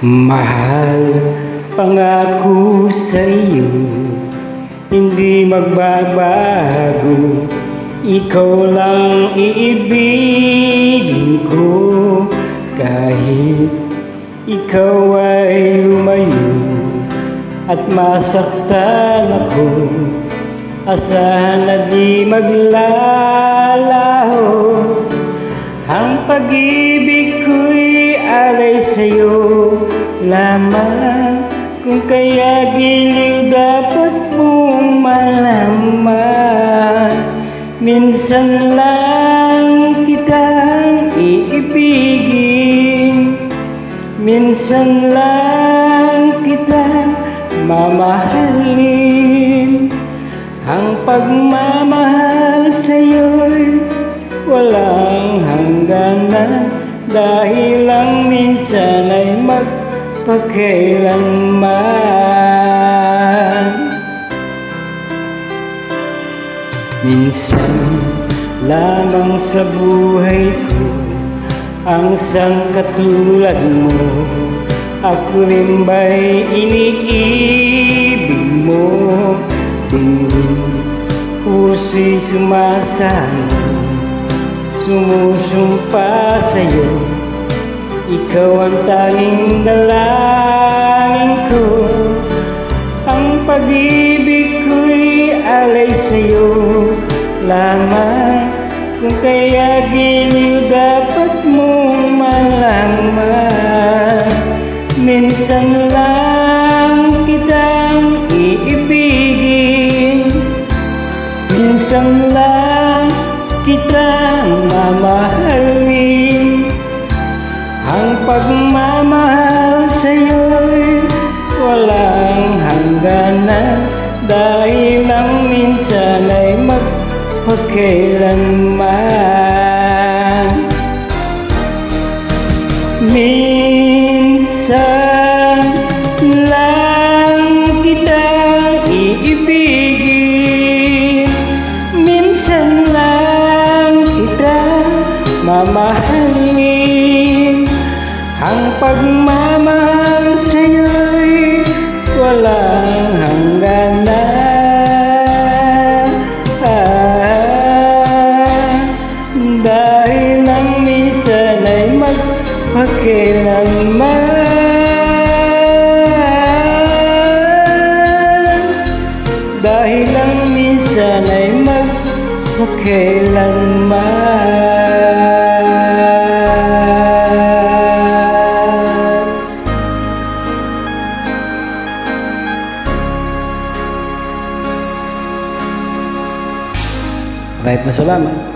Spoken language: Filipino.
Mahal, pangako sa'yo, hindi magbabago. Ikaw lang iibigin ko, kahit ikaw ay lumayo at masaktan ako. Asahan na di maglalaho, ang pag-ibig ko'y alay sa'yo lamang. Kung kaya giliw dapat mong malaman, minsan lang kitang iibigin, minsan lang kita mamahalin. Ang pagmamahal sa'yo'y walang hangganan, dahil lang minsan ay magpakailanman. Minsan lamang sa buhay ko ang isang katulad mo, ako rin ba'y iniibig mo? Tingin, puso'y sumasama, sumusumpa sa'yo. Ikaw ang tanging dalangin ko, ang pag-ibig ko'y alay sa'yo lamang. Kung kaya giliw dapat mong malaman, minsan lang kitang iibigin, minsan lang kitang mamahalin. Ang pagmamahal sa'yo'y walang hangganan, dahil lang minsan ay magpakailanman. Minsan lang kitang iibigin, minsan lang kita mamahalin. Ang pagmamahal sa'yo'y walang hangganan, dahil lang minsan ay magpakailanman, dahil lang minsan ay magpakailanman. Maraming salamat.